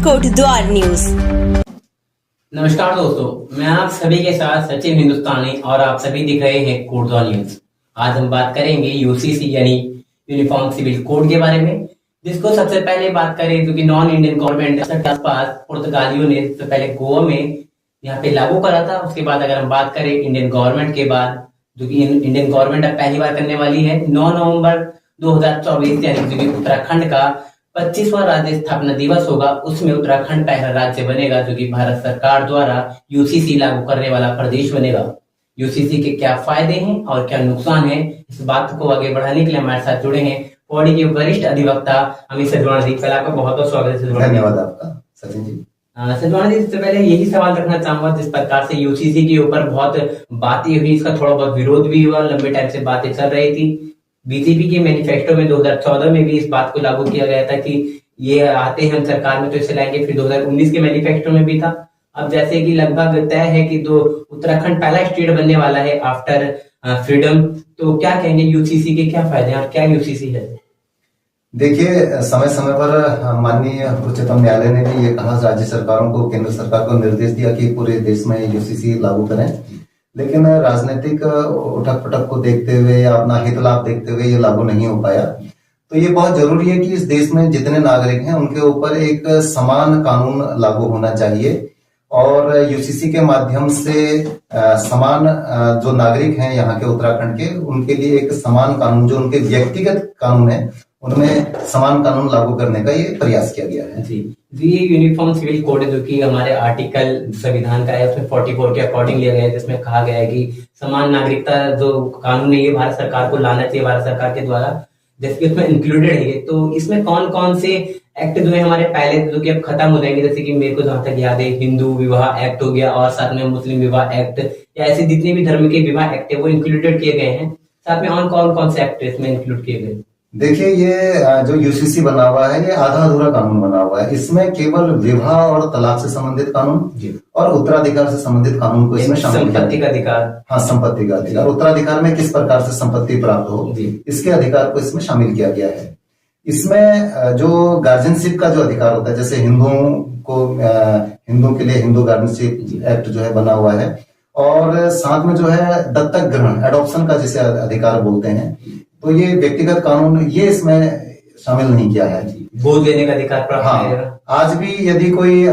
Kotdwar news. नमस्कार दोस्तों, मैं आप सभी के साथ सचिन हिंदुस्तानी और आप सभी दिख रहे हैं कोटद्वार न्यूज। आज हम बात करेंगे यूसीसी यानी यूनिफॉर्म सिविल कोड के बारे में, जिसको सबसे पहले बात करें जो कि नॉन इंडियन गवर्नमेंट के आसपास पुर्तगालियों ने सबसे पहले गोवा में यहाँ पे लागू करा था। उसके बाद अगर हम बात करें इंडियन गवर्नमेंट के बाद, जो कि इंडियन गवर्नमेंट अब पहली बार करने वाली है 9 नवंबर 2024 यानी जो कि उत्तराखंड का 25वां राज्य स्थापना दिवस होगा, उसमें उत्तराखंड पहला राज्य बनेगा जो कि भारत सरकार द्वारा यूसीसी लागू करने वाला प्रदेश बनेगा। यूसीसी के क्या फायदे हैं और क्या नुकसान है, इस बात को आगे बढ़ाने के लिए हमारे साथ जुड़े हैं पौड़ी के वरिष्ठ अधिवक्ता अमित सजवाणा जी। पहले आपका बहुत बहुत स्वागत है। धन्यवाद आपका सचिन जी। सजवाणा जी, सबसे पहले यही सवाल रखना चाहूंगा, जिस प्रकार से यूसीसी के ऊपर बहुत बातें हुई, इसका थोड़ा बहुत विरोध भी हुआ, लंबे टाइम से बातें चल रही थी। बीजेपी के मैनिफेस्टो में 2014 में भी इस बात को लागू किया गया था कि ये आते हैं हम सरकार में तो इसे लाएंगे, फिर 2019 के मैनिफेस्टो में भी था। अब जैसे कि लगभग तय है कि उत्तराखंड पहला स्टेट बनने वाला है आफ्टर फ्रीडम, तो क्या कहेंगे यूसीसी के क्या फायदे हैं और क्या यूसीसी है? देखिए, समय समय पर माननीय उच्चतम न्यायालय ने भी ये कहा, राज्य सरकारों को, केंद्र सरकार को निर्देश दिया कि पूरे देश में यूसीसी लागू करें, लेकिन राजनीतिक उठक पटक को देखते हुए या अपना हित लाभ देखते हुए ये लागू नहीं हो पाया। तो ये बहुत जरूरी है कि इस देश में जितने नागरिक हैं उनके ऊपर एक समान कानून लागू होना चाहिए और यूसीसी के माध्यम से समान जो नागरिक हैं यहाँ के उत्तराखंड के, उनके लिए एक समान कानून, जो उनके व्यक्तिगत कानून है उनमें समान कानून लागू करने का ये प्रयास किया गया है। जी, ये यूनिफॉर्म सिविल कोड है जो कि हमारे आर्टिकल संविधान का है, उसमें 44 के अकॉर्डिंग लिया गया है, जिसमें कहा गया है कि समान नागरिकता जो कानून है ये भारत सरकार को लाना चाहिए, भारत सरकार के द्वारा, जैसे उसमें इंक्लूडेड है। तो इसमें कौन कौन से एक्ट जो है हमारे पहले जो कि अब खत्म हो जाएंगे, जैसे कि मेरे को जहां तक याद है हिंदू विवाह एक्ट हो गया और साथ में मुस्लिम विवाह एक्ट या ऐसे जितने भी धर्म के विवाह एक्ट है वो इंक्लूडेड किए गए हैं। साथ में और कौन कौन से एक्ट इसमें इंक्लूड किए गए? देखिए, ये जो यूसीसी बना हुआ है ये आधा अधूरा कानून बना हुआ है। इसमें केवल विवाह और तलाक से संबंधित कानून और उत्तराधिकार से संबंधित कानून को इसमें शामिल किया। संपत्ति का अधिकार, हाँ, संपत्ति का अधिकार, उत्तराधिकार में किस प्रकार से संपत्ति प्राप्त हो, इसके अधिकार को इसमें शामिल किया गया है। इसमें जो गार्जियनशिप का जो अधिकार होता है, जैसे हिंदुओं के लिए हिंदू गार्जियनशिप एक्ट जो है बना हुआ है, और साथ में जो है दत्तक ग्रहण, एडॉप्शन का जिसे अधिकार बोलते हैं, तो ये व्यक्तिगत कानून ये इसमें शामिल नहीं किया है। गोद लेने का अधिकार प्राप्त है। आज भी यदि कोई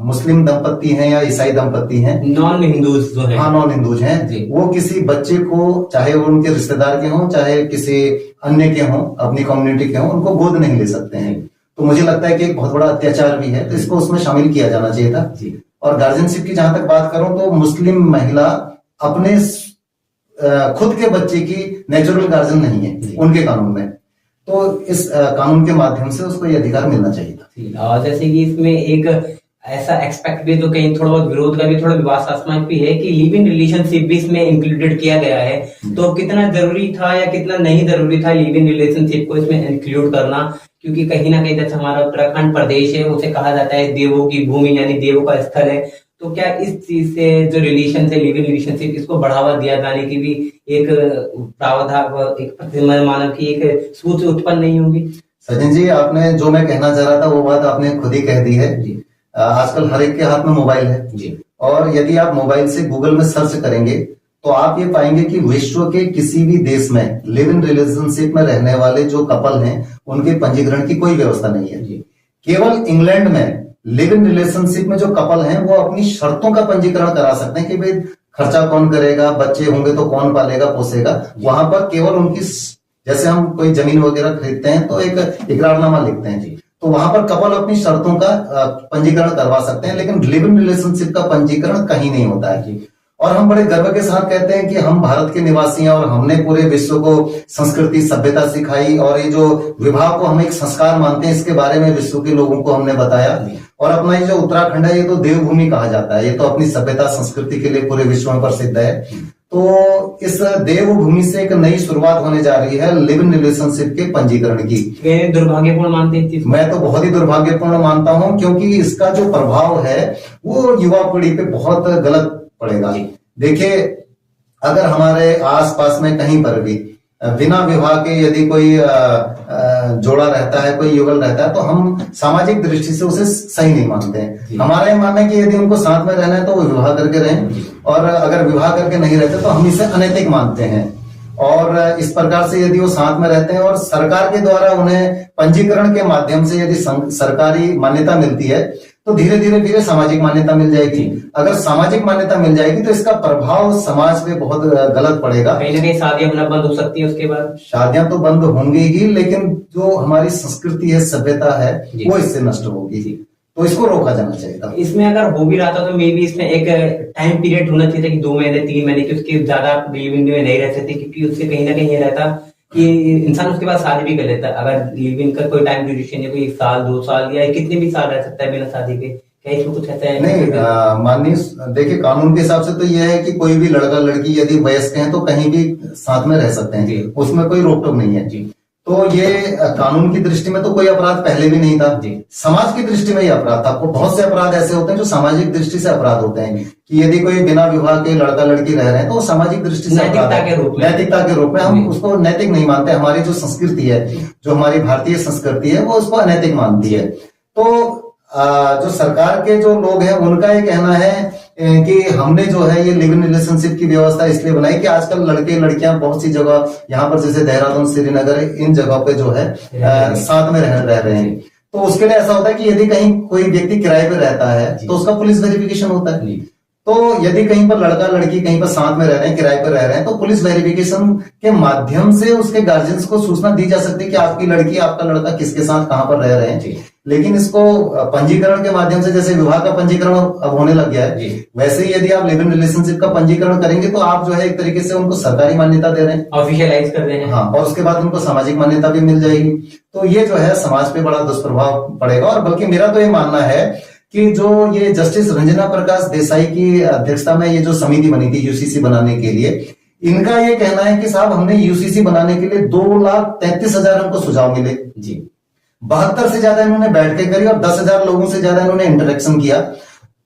मुस्लिम दंपत्ति हैं या ईसाई दंपत्ति हैं, नॉन हिंदूज जो है, हाँ नॉन हिंदूज हैं, वो किसी बच्चे को, चाहे वो उनके रिश्तेदार के हों चाहे किसी अन्य के हों, अपनी कम्युनिटी के हों, उनको गोद नहीं ले सकते हैं। तो मुझे लगता है कि एक बहुत बड़ा अत्याचार भी है, तो इसको उसमें शामिल किया जाना चाहिए था। और गार्जियनशिप की जहां तक बात करूं तो मुस्लिम महिला अपने खुद के बच्चे की नेचुरल गार्जियन नहीं है उनके कानून में, तो इस कानून के माध्यम से उसको ये अधिकार मिलना चाहिए था। और जैसे कि इसमें एक ऐसा एक्सपेक्ट भी, तो कहीं थोड़ा बहुत विरोध का भी, थोड़ा विवादास्पद भी है कि लिव इन रिलेशनशिप भी इसमें इंक्लूडेड किया गया है। तो कितना जरूरी था या कितना नहीं जरूरी था लिव इन रिलेशनशिप को इसमें इंक्लूड करना, क्योंकि कहीं ना कहीं जैसे हमारा उत्तराखंड प्रदेश है उसे कहा जाता है देवों की भूमि यानी देवों का स्थल है। तो क्या इस चीज से जो रिलेशन है, लिव इन रिलेशनशिप, इसको बढ़ावा दिया जाने की भी एक प्रावधान, एक मानव की एक सोच उत्पन्न नहीं होगी? सचिन जी, आपने जो मैं कहना चाह रहा था वो बात आपने खुद ही कह दी है। आजकल हर एक के हाथ में मोबाइल है और यदि आप मोबाइल से गूगल में सर्च करेंगे तो आप ये पाएंगे कि विश्व के किसी भी देश में लिव इन रिलेशनशिप में रहने वाले जो कपल हैं उनके पंजीकरण की कोई व्यवस्था नहीं है। केवल इंग्लैंड में लिव इन रिलेशनशिप में जो कपल हैं वो अपनी शर्तों का पंजीकरण करा सकते हैं कि भाई खर्चा कौन करेगा, बच्चे होंगे तो कौन पालेगा पोसेगा। वहां पर केवल उनकी, जैसे हम कोई जमीन वगैरह खरीदते हैं तो एक इकरारनामा लिखते हैं तो वहां पर कपल अपनी शर्तों का पंजीकरण करवा सकते हैं, लेकिन लिव इन रिलेशनशिप का पंजीकरण कहीं नहीं होता है। और हम बड़े गर्व के साथ कहते हैं कि हम भारत के निवासी हैं और हमने पूरे विश्व को संस्कृति सभ्यता सिखाई, और ये जो विवाह को हम एक संस्कार मानते हैं इसके बारे में विश्व के लोगों को हमने बताया। और अपना ये जो उत्तराखंड है ये तो देवभूमि कहा जाता है, ये तो अपनी सभ्यता संस्कृति के लिए पूरे विश्व में प्रसिद्ध है। तो इस देवभूमि से एक नई शुरुआत होने जा रही है लिव इन रिलेशनशिप के पंजीकरण की। दुर्भाग्यपूर्ण मानते हैं? मैं तो बहुत ही दुर्भाग्यपूर्ण मानता हूं, क्योंकि इसका जो प्रभाव है वो युवा पीढ़ी पे बहुत गलत पड़ेगा। देखिए, अगर हमारे आसपास में कहीं पर भी बिना विवाह के यदि कोई जोड़ा रहता है, कोई युगल रहता है, तो हम सामाजिक दृष्टि से उसे सही नहीं मानते हैं। हमारा ये मानना है कि यदि उनको साथ में रहना है तो वो विवाह करके रहें, और अगर विवाह करके नहीं रहते तो हम इसे अनैतिक मानते हैं। और इस प्रकार से यदि वो साथ में रहते हैं और सरकार के द्वारा उन्हें पंजीकरण के माध्यम से यदि सरकारी मान्यता मिलती है तो धीरे धीरे धीरे सामाजिक मान्यता मिल जाएगी। अगर सामाजिक मान्यता मिल जाएगी तो इसका प्रभाव समाज पे बहुत गलत पड़ेगा। कहीं ना कहीं शादियां होना बंद हो सकती है उसके बाद। शादियां तो बंद होंगी ही, लेकिन जो हमारी संस्कृति है, सभ्यता है, वो इससे नष्ट होगी, तो इसको रोका जाना चाहिए। इसमें अगर हो भी रहा था तो मे बी इसमें एक टाइम पीरियड होना चाहिए कि 2 महीने 3 महीने की, उसके ज्यादा लिविंग में नहीं रह सकते, क्योंकि उससे कहीं ना कहीं ये रहता कि इंसान उसके बाद शादी भी कर लेता है। अगर लिविंग का कोई टाइम ड्यूरेशन है, कोई 1 साल 2 साल या कितने भी साल रह सकता है बिना शादी के, क्या इसमें कुछ ऐसा है? नहीं, माननीय देखिए, कानून के हिसाब से तो यह है कि कोई भी लड़का लड़की यदि वयस्क हैं तो कहीं भी साथ में रह सकते हैं, उसमें कोई रोक टोक नहीं है। तो ये कानून की दृष्टि में तो कोई अपराध पहले भी नहीं था। समाज की दृष्टि में ये अपराध था। बहुत से अपराध ऐसे होते हैं जो सामाजिक दृष्टि से अपराध होते हैं, कि यदि कोई बिना विवाह के लड़का लड़की रह रहे हैं तो वो सामाजिक दृष्टि से नैतिकता के रूप में हम उसको नैतिक नहीं मानते। हमारी जो संस्कृति है, जो हमारी भारतीय संस्कृति है, वो उसको अनैतिक मानती है। तो जो सरकार के जो लोग हैं उनका ये कहना है कि हमने जो है ये लिव इन रिलेशनशिप की व्यवस्था इसलिए बनाई कि आजकल लड़के लड़कियां बहुत सी जगह, यहाँ पर जैसे देहरादून, श्रीनगर, इन जगह पे जो है साथ में रह रहे हैं। तो उसके लिए ऐसा होता है कि यदि कहीं कोई व्यक्ति किराए पे रहता है तो उसका पुलिस वेरिफिकेशन होता है। तो यदि कहीं पर लड़का लड़की कहीं पर साथ में रह रहे हैं, किराए पर रह रहे हैं, तो पुलिस वेरिफिकेशन के माध्यम से उसके गार्जियंस को सूचना दी जा सकती है कि आपकी लड़की आपका लड़का किसके साथ कहां पर रह रहे हैं। लेकिन इसको पंजीकरण के माध्यम से, जैसे विवाह का पंजीकरण अब होने लग गया है, वैसे ही यदि आप लिव इन रिलेशनशिप का पंजीकरण करेंगे तो आप जो है एक तरीके से उनको सरकारी मान्यता दे रहे हैं, ऑफिशियलाइज कर रहे हैं। हाँ, और उसके बाद उनको सामाजिक मान्यता भी मिल जाएगी। तो ये जो है समाज पे बड़ा दुष्प्रभाव पड़ेगा। और बल्कि मेरा तो ये मानना है कि जो ये जस्टिस रंजना प्रकाश देसाई की अध्यक्षता में ये जो समिति बनी थी यूसीसी बनाने के लिए, इनका ये कहना है कि साहब हमने यूसीसी बनाने के लिए 2,33,000 हमको सुझाव मिले जी। 72 से ज्यादा इन्होंने बैठकें करी और 10,000 लोगों से ज्यादा इन्होंने इंटरेक्शन किया।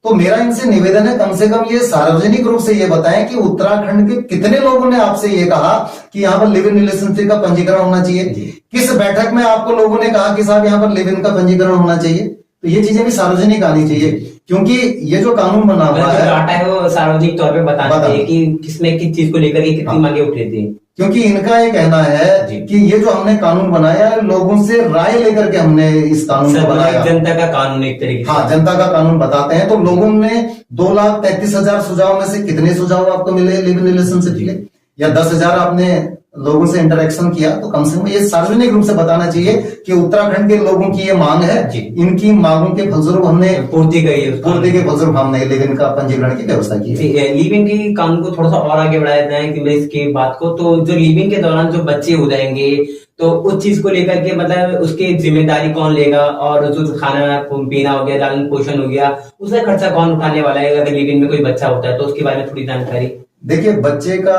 तो मेरा इनसे निवेदन है, कम से कम ये सार्वजनिक रूप से ये बताएं कि उत्तराखंड के कितने लोगों ने आपसे ये कहा कि यहाँ पर लिव इन रिलेशनशिप का पंजीकरण होना चाहिए। किस बैठक में आपको लोगों ने कहा कि साहब यहाँ पर लिव इन का पंजीकरण होना चाहिए। तो ये चीजें भी सार्वजनिक आनी चाहिए, क्योंकि ये जो कानून बना हुआ है, डाटा है वो सार्वजनिक तौर पे बताना चाहिए कि किसमें किस चीज को लेकर के कितनी मांगे उठ रही थी। क्योंकि इनका ये कहना है कि ये जो हमने कानून बनाया है, लोगों से राय लेकर के हमने इस कानून को बनाया। जनता का कानून एक तरीके से, हाँ, जनता का कानून बताते हैं। तो लोगों ने 2,33,000 सुझाव में से कितने सुझाव आपको मिले लिव इन रिलेशनशिप के, या 10,000 आपने लोगों से इंटरेक्शन किया? तो कम से कम ये सार्वजनिक रूप से बताना चाहिए कि उत्तराखंड के लोगों की ये मांग है, इनकी मांगों के फलस्वरूप हमने पूर्ति के फलस्वरूप हमने लिव इन का पंजीकरण की व्यवस्था की है। लिव इन की कानून को थोड़ा सा और आगे बढ़ाया जाए कि इसकी बात को, तो जो लिव इन के दौरान जो बच्चे हो जाएंगे तो उस चीज को लेकर के मतलब उसकी जिम्मेदारी कौन लेगा, और जो खाना पीना हो गया, लालन पोषण हो गया, उसका खर्चा कौन उठाने वाला है? अगर लिव इन में कोई बच्चा होता है तो उसके बारे में थोड़ी जानकारी। देखिए, बच्चे का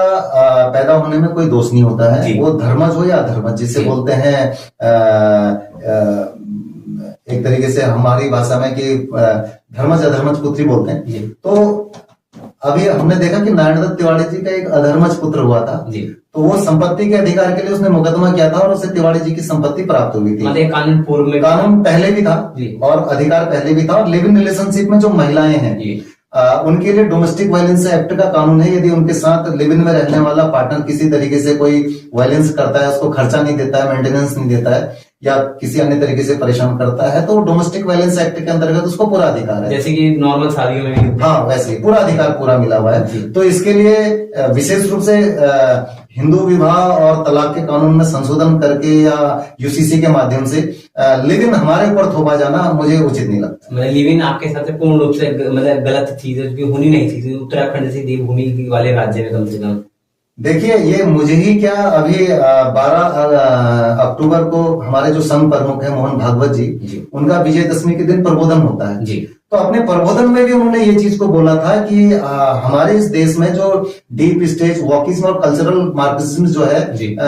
पैदा होने में कोई दोष नहीं होता है, वो धर्मज हो या अधर्मज, जिसे बोलते हैं एक तरीके से हमारी भाषा में कि धर्मज अधर्मज पुत्री बोलते हैं। तो अभी हमने देखा कि नारायण दत्त तिवारी जी का एक अधर्मज पुत्र हुआ था, तो वो संपत्ति के अधिकार के लिए उसने मुकदमा किया था और उसे तिवारी जी की संपत्ति प्राप्त हुई थी। मतलब कानून पूर्व में, कानून पहले भी था और अधिकार पहले भी था। और लिव इन रिलेशनशिप में जो महिलाएं हैं उनके लिए डोमेस्टिक वायलेंस एक्ट का कानून है। यदि उनके साथ लिव इन में रहने वाला पार्टनर किसी तरीके से कोई वायलेंस करता है, उसको खर्चा नहीं देता है, मेंटेनेंस नहीं देता है, या किसी अन्य तरीके से परेशान करता है, तो डोमेस्टिक वायलेंस एक्ट के अंतर्गत उसको पूरा अधिकार है, जैसे कि नॉर्मल शादियों में। हाँ, वैसे पूरा अधिकार पूरा मिला हुआ है। तो इसके लिए विशेष रूप से हिंदू विवाह और तलाक के कानून में संशोधन करके या यूसीसी के माध्यम से लिव इन हमारे ऊपर थोपा जाना मुझे उचित नहीं लगता। मतलब लिव इन आपके साथ पूर्ण रूप से मतलब गलत चीज है, जो होनी नहीं थी उत्तराखंड जैसी देवभूमि वाले राज्य में कम से कम। देखिए, ये मुझे ही क्या, अभी 12 अक्टूबर को हमारे जो संघ प्रमुख है मोहन भागवत जी, उनका विजयदशमी के दिन प्रबोधन होता है जी। तो अपने प्रबोधन में भी उन्होंने ये चीज को बोला था कि हमारे इस देश में जो डीप स्टेट वॉकिज्म और कल्चरल मार्क्सिज्म जो है,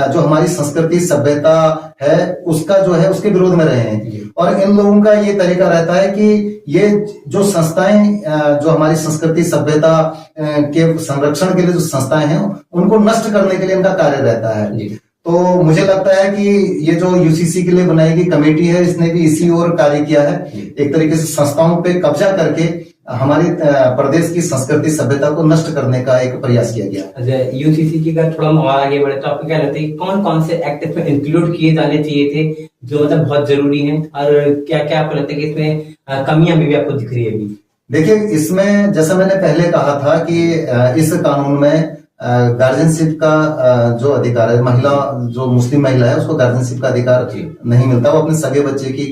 जो हमारी संस्कृति सभ्यता है, उसका जो है उसके विरोध में रहे हैं। और इन लोगों का ये तरीका रहता है कि ये जो संस्थाएं जो हमारी संस्कृति सभ्यता के संरक्षण के लिए जो संस्थाएं हैं, उनको नष्ट करने के लिए इनका कार्य रहता है। तो मुझे लगता है कि ये जो यूसीसी के लिए बनाई गई कमेटी है, इसने भी इसी ओर कार्य किया है, एक तरीके से संस्थाओं पे कब्जा करके हमारी प्रदेश की संस्कृति सभ्यता को नष्ट करने का एक प्रयास किया गया। यूसीसी की अगर थोड़ा हम और आगे बढ़े तो आपको क्या लगता है कौन कौन से एक्ट इसमें इंक्लूड किए जाने चाहिए थे जो मतलब बहुत जरूरी हैं, और क्या क्या आपको लगता है कि इसमें कमियां भी आपको दिख रही है अभी? देखिए, इसमें जैसा मैंने पहले कहा था कि इस कानून में गार्जियनशिप का जो अधिकार है, महिला जो मुस्लिम महिला है उसको गार्जियनशिप का अधिकार नहीं मिलता, वो अपने सगे बच्चे की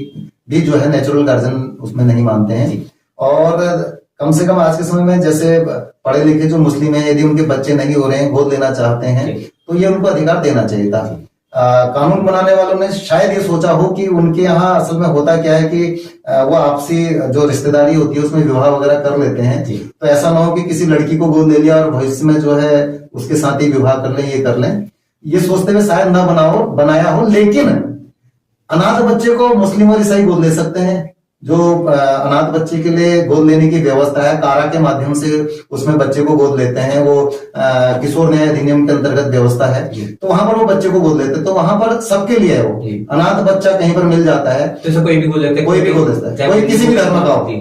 भी जो है नेचुरल गार्जियन उसमें नहीं मानते हैं। और कम से कम आज के समय में जैसे पढ़े लिखे जो मुस्लिम हैं, यदि उनके बच्चे नहीं हो रहे हैं, गोद लेना चाहते हैं, तो ये उनको अधिकार देना चाहिए था। कानून बनाने वालों ने शायद ये सोचा हो कि उनके यहाँ असल में होता क्या है कि वो आपसी जो रिश्तेदारी होती है उसमें विवाह वगैरह कर लेते हैं, तो ऐसा ना हो कि किसी लड़की को गोद ले लिया और भविष्य में जो है उसके साथ ही विवाह कर लें, ये कर लें, ये सोचते हुए शायद ना बनाया हो। लेकिन अनाथ बच्चे को मुस्लिम और ईसाई गोद ले सकते हैं। जो अनाथ बच्चे के लिए गोद लेने की व्यवस्था है, कारा के माध्यम से उसमें बच्चे को गोद लेते हैं, वो किशोर न्याय अधिनियम के अंतर्गत व्यवस्था है, तो वहां पर वो बच्चे को गोद लेते हैं, तो वहां पर सबके लिए है वो अनाथ बच्चा कहीं पर मिल जाता है तो कोई भी गोद लेता है, कोई भी गोद लेता है, कोई किसी भी धर्म का हो।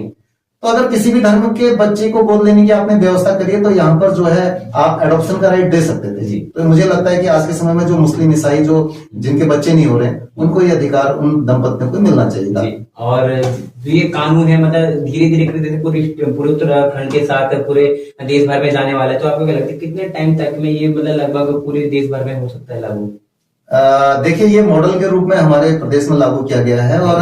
तो अगर किसी भी धर्म के बच्चे को गोद लेने की आपने व्यवस्था करी है तो यहाँ पर जो है आप एडॉप्शन का राइट दे सकते थे जी। तो मुझे लगता है कि आज के समय में जो मुस्लिम ईसाई जो जिनके बच्चे नहीं हो रहे हैं उनको ये अधिकार उन दंपतियों को मिलना चाहिए था। और जो ये कानून है मतलब धीरे धीरे पूरे उत्तराखंड के साथ पूरे देश भर में जाने वाला है, तो आपको क्या लगता है कितने टाइम तक में ये मतलब लगभग पूरे देश भर में हो सकता है लागू? देखिए, ये मॉडल के रूप में हमारे प्रदेश में लागू किया गया है और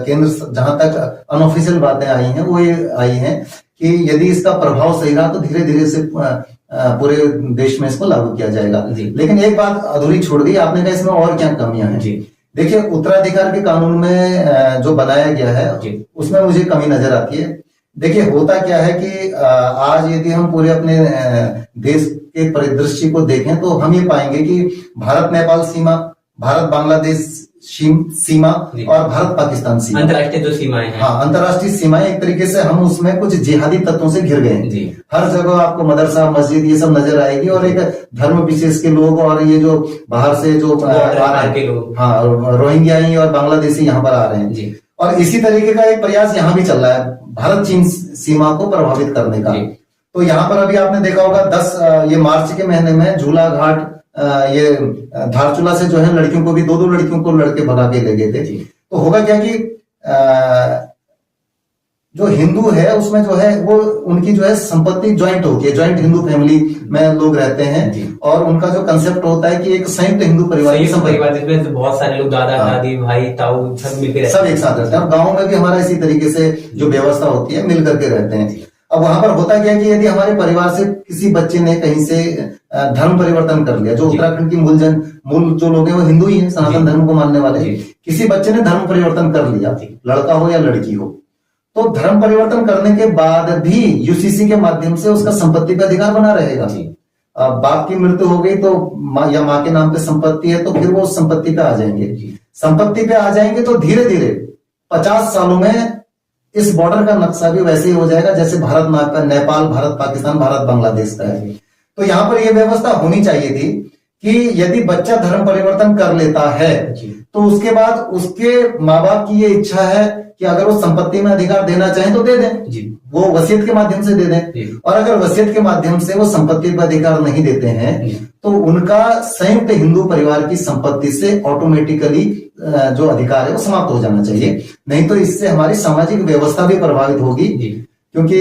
केंद्र जहां तक अनऑफिशियल बातें आई हैं वो ये आई हैं कि यदि इसका प्रभाव सही रहा तो धीरे धीरे से पूरे देश में इसको लागू किया जाएगा। लेकिन एक बात अधूरी छोड़ दी आपने, कहा इसमें और क्या कमियां हैं। देखिए, उत्तराधिकार के कानून में जो बनाया गया है उसमें मुझे कमी नजर आती है। देखिए, होता क्या है कि आज यदि हम पूरे अपने देश के परिदृश्य को देखें तो हम ये पाएंगे कि भारत नेपाल सीमा, भारत बांग्लादेश सीमा और भारत पाकिस्तान सीमा, अंतर्राष्ट्रीय जो सीमाएं हैं, हाँ अंतर्राष्ट्रीय सीमाएं, एक तरीके से हम उसमें कुछ जिहादी तत्वों से घिर गए हैं। हर जगह आपको मदरसा मस्जिद ये सब नजर आएगी और एक धर्म विशेष के लोग और ये जो बाहर से जो हाँ रोहिंग्या और बांग्लादेशी यहाँ पर आ रहे हैं। और इसी तरीके का एक प्रयास यहाँ भी चल रहा है भारत चीन सीमा को प्रभावित करने का। तो यहाँ पर अभी आपने देखा होगा ये मार्च के महीने में झूला घाट ये धारचूला से जो है लड़कियों को भी दो लड़कियों को लड़के भगा के ले गए थे। तो होगा क्या कि जो हिंदू है उसमें जो है वो उनकी जो है संपत्ति ज्वाइंट होती है, ज्वाइंट हिंदू फैमिली में लोग रहते हैं और उनका जो कंसेप्ट होता है कि एक संयुक्त हिंदू परिवार जिसमें तो बहुत सारे लोग दादा दादी भाई ताऊ सब मिलकर सब एक साथ रहते हैं। और गाँव में भी हमारा इसी तरीके से जो व्यवस्था होती है मिल करके रहते हैं। अब वहां पर होता क्या कि यदि हमारे परिवार से किसी बच्चे ने कहीं से धर्म परिवर्तन कर लिया, जो उत्तराखंड की मूल जो लोग हैं वो हिंदू ही हैं, सनातन धर्म को मानने वाले, किसी बच्चे ने धर्म परिवर्तन कर लिया, लड़का हो या लड़की हो, तो धर्म परिवर्तन करने के बाद भी यूसीसी के माध्यम से उसका संपत्ति का अधिकार बना रहेगा। बाप की मृत्यु हो गई तो या माँ के नाम पे संपत्ति है तो फिर वो संपत्ति पे आ जाएंगे। संपत्ति पे आ जाएंगे तो धीरे धीरे 50 सालों में इस बॉर्डर का नक्शा भी वैसे ही हो जाएगा जैसे भारत नेपाल, भारत पाकिस्तान, भारत बांग्लादेश का है। तो यहाँ पर यह व्यवस्था होनी चाहिए थी कि यदि बच्चा धर्म परिवर्तन कर लेता है तो उसके बाद उसके माँ बाप की ये इच्छा है कि अगर वो संपत्ति में अधिकार देना चाहें तो दे दें, वो वसीयत के माध्यम से दे दें। और अगर वसीयत के माध्यम से वो संपत्ति पर अधिकार नहीं देते हैं तो उनका संयुक्त हिंदू परिवार की संपत्ति से ऑटोमेटिकली जो अधिकार है वो समाप्त हो जाना चाहिए। नहीं तो इससे हमारी सामाजिक व्यवस्था भी प्रभावित होगी, क्योंकि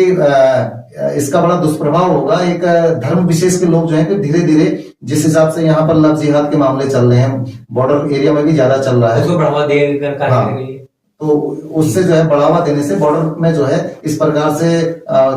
इसका बड़ा दुष्प्रभाव होगा। एक धर्म विशेष के लोग जो है धीरे धीरे जिस हिसाब से यहाँ पर लव जिहाद के मामले चल रहे हैं, बॉर्डर एरिया में भी ज्यादा चल रहा है, उसको बढ़ावा देकर तो उससे जो है बढ़ावा देने से बॉर्डर में जो है इस प्रकार से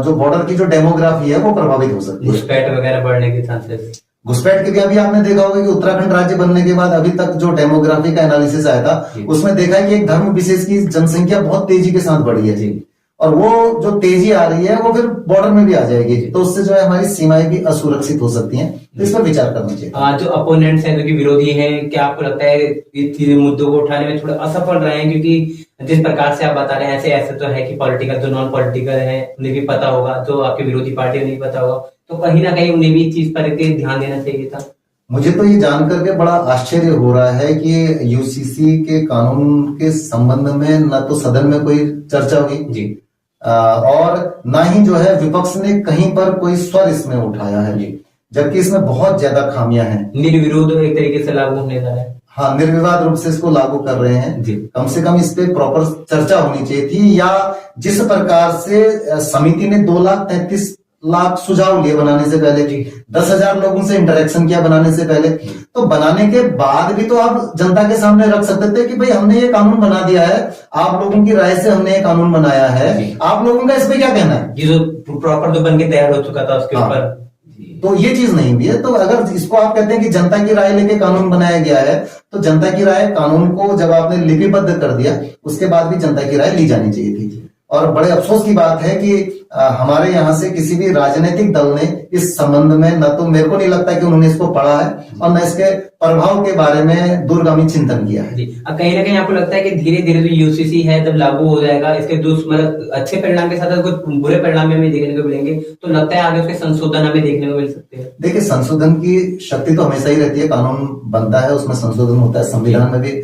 जो बॉर्डर की जो डेमोग्राफी है वो प्रभावित हो सकती है, घुसपैठ वगैरह बढ़ने के चांसेस। घुसपैठ के भी अभी आपने देखा होगा कि उत्तराखंड राज्य बनने के बाद अभी तक जो डेमोग्राफी का एनालिसिस आया था उसमें देखा है कि एक धर्म विशेष की जनसंख्या बहुत तेजी के साथ बढ़ी है और वो जो तेजी आ रही है वो फिर बॉर्डर में भी आ जाएगी, तो उससे जो है हमारी सीमाएं भी असुरक्षित हो सकती हैं। तो इस पर विचार करना चाहिए। जो अपोनेंट्स हैं, जो कि विरोधी हैं, क्या आपको लगता है इस मुद्दों को उठाने में थोड़ा असफल रहे हैं? क्योंकि जिस प्रकार से आप बता रहे हैं ऐसे तो है कि पॉलिटिकल जो नॉन पॉलिटिकल है उन्हें भी पता होगा, जो आपकी विरोधी पार्टी उन्हें भी पता होगा, तो कहीं ना कहीं उन्हें भी इस चीज पर ध्यान देना चाहिए था। मुझे तो ये जान करके बड़ा आश्चर्य हो रहा है कि यूसीसी के कानून के संबंध में न तो सदन में कोई चर्चा हुई जी, और ना ही जो है विपक्ष ने कहीं पर कोई स्वर इसमें उठाया है, जबकि इसमें बहुत ज्यादा खामियां हैं। निर्विरोध एक तरीके से लागू होने जा रहा है। हाँ, निर्विवाद रूप से इसको लागू कर रहे हैं जी। कम से कम इस पे प्रॉपर चर्चा होनी चाहिए थी, या जिस प्रकार से समिति ने 2,33,00,000 सुझाव लिए बनाने से पहले, 10,000 लोगों से इंटरेक्शन किया बनाने से पहले, तो बनाने के बाद भी तो आप जनता के सामने रख सकते थे कि भाई हमने ये कानून बना दिया है, आप लोगों की राय से हमने ये कानून बनाया है, आप लोगों का इस पे क्या कहना है। ये जो प्रॉपर तो बन के तैयार हो चुका था उसके ऊपर। तो ये चीज नहीं हुई है। तो अगर इसको आप कहते हैं कि जनता की राय लेके कानून बनाया गया है, तो जनता की राय, कानून को जब आपने लिपिबद्ध कर दिया उसके बाद भी जनता की राय ली जानी चाहिए थी। और बड़े अफसोस की बात है कि हमारे यहाँ से किसी भी राजनीतिक दल ने इस संबंध में, न तो मेरे को नहीं लगता कि उन्होंने इसको पढ़ा है और न इसके प्रभाव के बारे में दूरगामी चिंतन किया है। अब कहीं ना कहीं आपको लगता है कि धीरे धीरे जो यूसीसी है जब लागू हो जाएगा, इसके मतलब अच्छे परिणाम के साथ कुछ बुरे परिणाम हमें देखने को मिलेंगे, तो लगता है आगे उसके संशोधन हमें देखने को मिल सकते हैं। देखिए, संशोधन की शक्ति तो हमेशा ही रहती है, कानून बनता है उसमें संशोधन होता है, संविधान में भी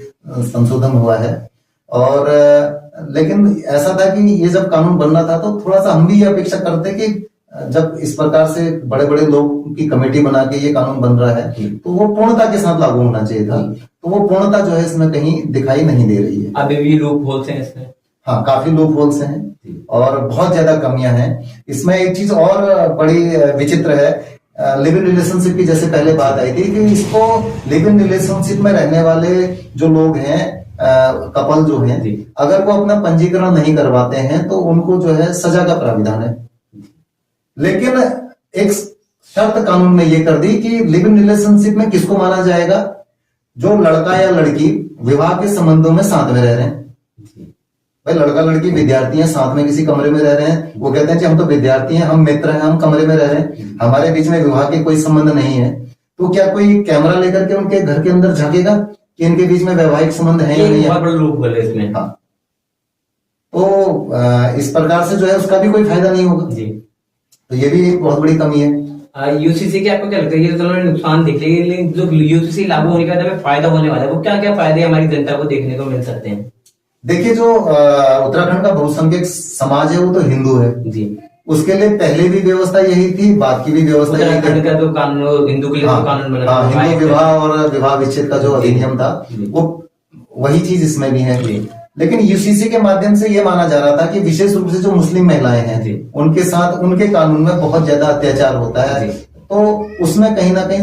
संशोधन हुआ है। और लेकिन ऐसा था कि ये जब कानून बनना था तो थोड़ा सा हम भी ये अपेक्षा करते कि जब इस प्रकार से बड़े बड़े लोग की कमेटी बना के ये कानून बन रहा है तो वो पूर्णता के साथ लागू होना चाहिए था। तो वो पूर्णता जो है इसमें कहीं दिखाई नहीं दे रही है। अभी भी लूप होल्स हैं इसमें। हाँ, काफी लूप होल्स हैं और बहुत ज्यादा कमियां हैं इसमें। एक चीज और बड़ी विचित्र है, लिव इन रिलेशनशिप की जैसे पहले बात आई थी कि इसको लिव इन रिलेशनशिप में रहने वाले जो लोग हैं, कपल जो हैं, अगर वो अपना पंजीकरण नहीं करवाते हैं तो उनको जो है सजा का प्राविधान है। लेकिन एक शर्त कानून ने ये कर दी कि लिव इन रिलेशनशिप में किसको माना जाएगा, जो लड़का या लड़की विवाह के संबंधों में साथ में रह रहे हैं। भाई, लड़का लड़की विद्यार्थी हैं, साथ में किसी कमरे में रह रहे हैं, वो कहते हैं कि हम तो विद्यार्थी हैं, हम मित्र हैं, हम कमरे में रह रहे हैं, हमारे बीच में विवाह के कोई संबंध नहीं है। तो क्या कोई कैमरा लेकर के उनके घर के अंदर झांकेगा कि इनके बीच में वैवाहिक संबंध है या नहीं है? लूप होल है इसमें। हाँ, तो इस प्रकार से जो है उसका भी कोई फायदा नहीं होगा जी। तो ये भी एक बहुत बड़ी कमी है। यूसीसी के आपको क्या लगता है, ये तो नुकसान दिख रही है, लेकिन जो यूसीसी लागू होने के बाद हमें फायदा होने वाला है, वो क्या क्या फायदे हमारी जनता को देखने को मिल सकते हैं? देखिए, जो उत्तराखंड का बहुसंख्यक समाज है वो तो हिंदू है जी। उसके लिए पहले भी व्यवस्था यही थी, बाद की भी व्यवस्था यही थी। का तो कानून हिंदू के लिए कानून बना, हिंदू विवाह और विवाह विच्छेद का जो अधिनियम था वो वही चीज इसमें भी है। लेकिन यूसीसी के माध्यम से ये माना जा रहा था कि विशेष रूप से जो मुस्लिम महिलाएं हैं उनके साथ उनके कानून में बहुत ज्यादा अत्याचार होता है, तो उसमें कहीं ना कहीं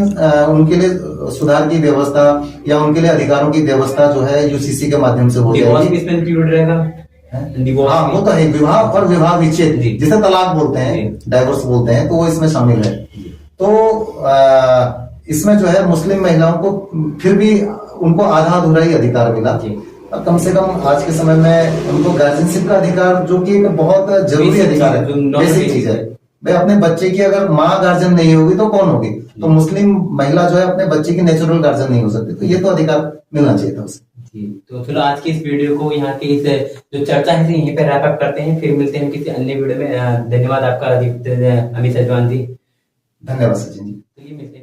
उनके लिए सुधार की व्यवस्था या उनके लिए अधिकारों की व्यवस्था जो है यूसीसी के माध्यम से हो जाएगी। इसमें इंक्लूड रहेगा। हाँ, वो तो है, विवाह और विवाह विच्छेद जिसे तलाक बोलते हैं, डाइवोर्स बोलते हैं, तो वो इसमें शामिल है। तो इसमें जो है मुस्लिम महिलाओं को फिर भी उनको आधा अधूरा ही अधिकार मिला। कम से कम आज के समय में उनको गार्जियनशिप का अधिकार, जो कि एक बहुत जरूरी अधिकार है, बेसिक चीज है। भाई, अपने बच्चे की अगर माँ गार्जियन नहीं होगी तो कौन होगी? तो मुस्लिम महिला जो है अपने बच्चे की नेचुरल गार्जियन नहीं हो सकती, तो ये तो अधिकार मिलना चाहिए था उसे। तो चलो आज की इस वीडियो को, यहाँ की इस जो चर्चा है यहीं पे रैप अप करते हैं, फिर मिलते हैं किसी अन्य वीडियो में। धन्यवाद आपका अमित सजवान जी। धन्यवाद सचिन जी। तो ये मिलते हैं।